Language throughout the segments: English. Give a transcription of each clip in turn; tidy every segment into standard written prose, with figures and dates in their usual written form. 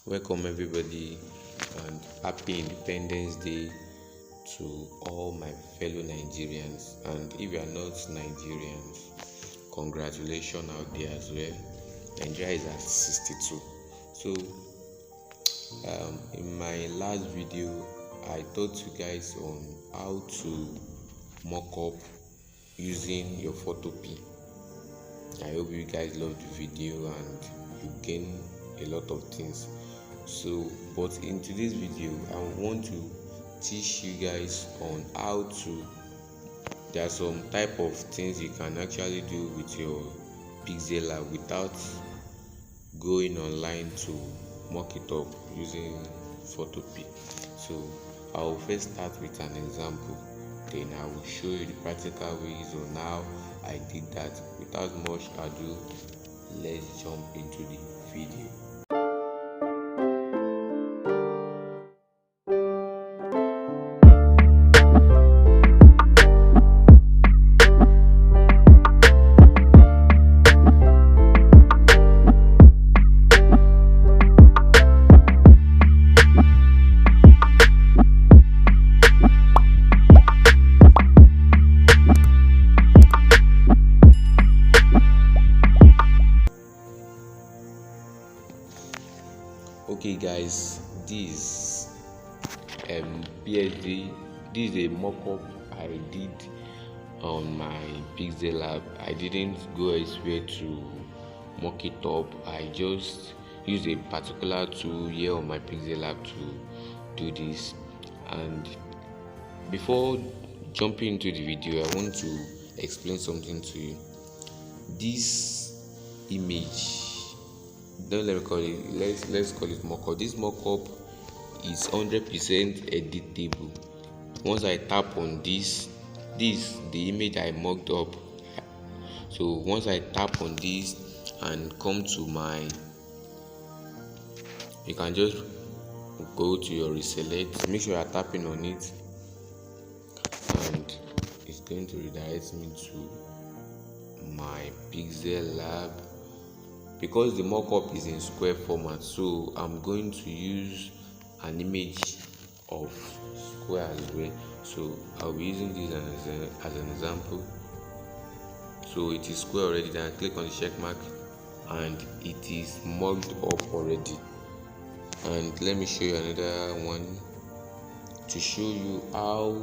Welcome everybody and happy Independence Day to all my fellow Nigerians. And if you are not Nigerians, congratulations out there as well. Nigeria is at 62. So in my last video, I taught you guys on how to mock up using your Photopea. I hope you guys loved the video and you gain a lot of things. But in today's video, I want to teach you guys on how to. There are some type of things you can actually do with your Pixellab without going online to mock it up using Photopea. So I will first start with an example, then I will show you the practical ways on how I did that. Without much ado, let's jump into the video. Okay guys, this PhD, this is a mock-up I did on my Pixellab. I didn't go elsewhere to mock it up. I just used a particular tool here on my Pixellab to do this. And before jumping into the video, I want to explain something to you. This image, don't let me call it, let's call it mockup. This mockup is 100% editable. Once I tap on this the image I mocked up. So once I tap on this and come to my, you can just go to your reselect, make sure you are tapping on it, and it's going to redirect me to my Pixellab. Because the mockup is in square format, so I'm going to use an image of square as well. So I'll be using this as an example. So it is square already. Then I click on the check mark and it is mocked up already. And let me show you another one to show you how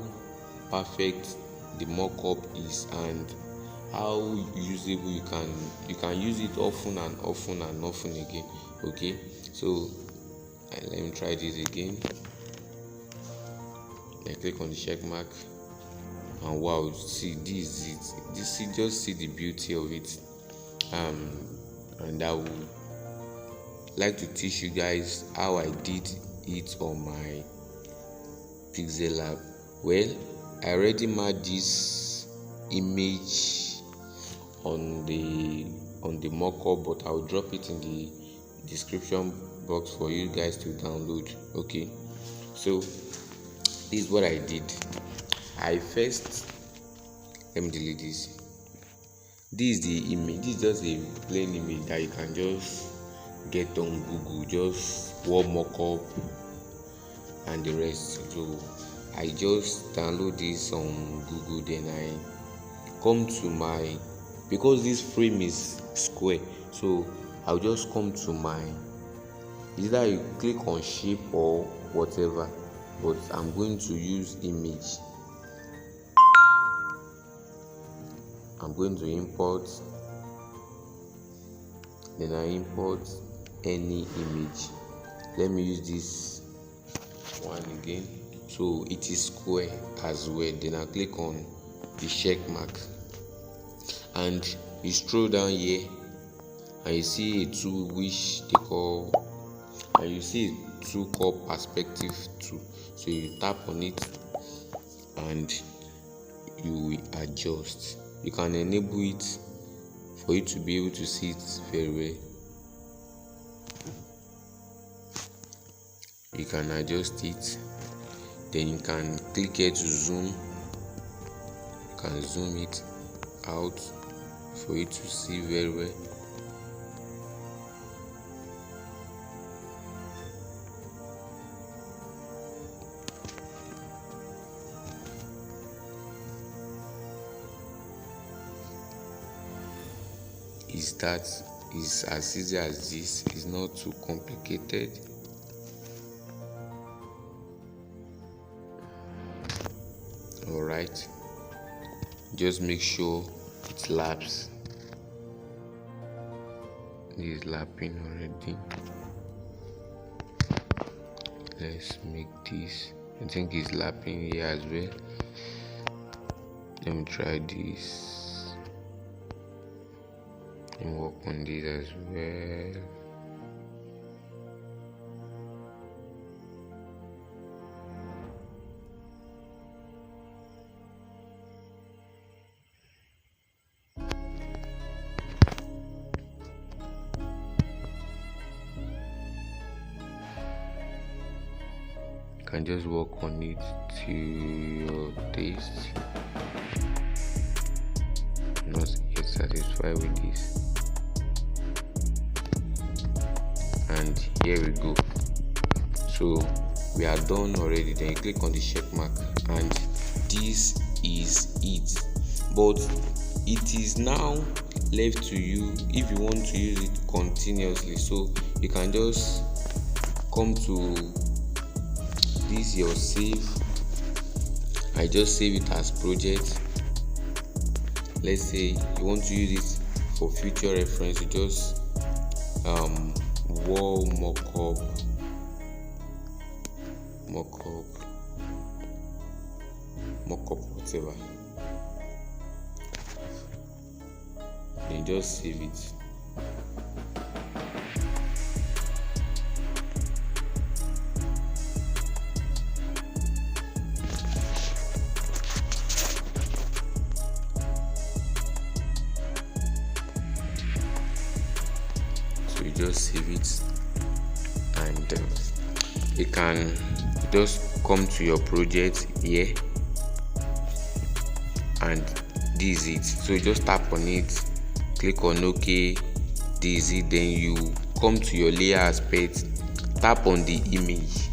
perfect the mockup is and how usable you can use it often and often again. Okay, so let me try this again. I click on the check mark and wow, see, this is it. Just see the beauty of it. And I would like to teach you guys how I did it on my Pixellab. Well, I already made this image on the mockup, but I'll drop it in the description box for you guys to download. Okay, so this is what I did. I first, let me delete this. This is the image. This is just a plain image that you can just get on Google, just word mockup and the rest. So I just download this on Google, then I come to my, because this frame is square, so I'll just come to my, either you click on shape or whatever, but I'm going to use image. I'm going to import, then I import any image. Let me use this one again. So it is square as well. Then I click on the check mark and you scroll down here and you see a tool which they call, and you see a tool called perspective tool. So you tap on it and you will adjust. You can enable it for you to be able to see it very well. You can adjust it. Then you can click here to zoom. You can zoom it out for you to see very well. is that is as easy as this. It's not too complicated. All right, just make sure it laps. It is lapping already. Let's make this. I think it's lapping here as well. Let me try this and work on this as well. You can just work on it to your taste. Not get satisfied with this, and here we go. So we are done already. Then you click on the check mark, and this is it. But it is now left to you if you want to use it continuously. So you can just come to this your save. I just save it as project. Let's say you want to use it for future reference. You just wall mockup, whatever. Then just save it. You just save it, and you can just come to your project here, and this is it. So you just tap on it, click on OK, this is it. Then you come to your layer aspect, tap on the image,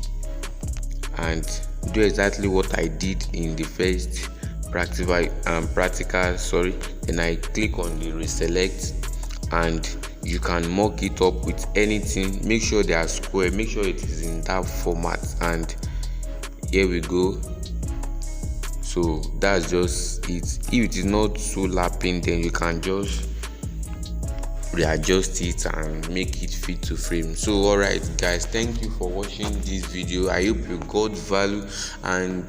and do exactly what I did in the first practical. Then I click on the reselect, and you can mock it up with anything. Make sure they are square, make sure it is in that format, and here we go. So that's just it. If it is not so lapping, then you can just readjust it and make it fit to frame. So alright guys, thank you for watching this video. I hope you got value, and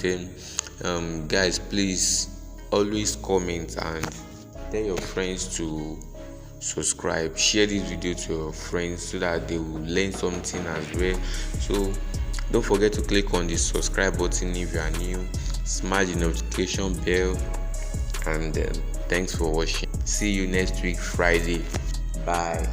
guys, please always comment and tell your friends to subscribe. Share this video to your friends so that they will learn something as well. So don't forget to click on the subscribe button if you are new, smash the notification bell, and thanks for watching. See you next week Friday. Bye.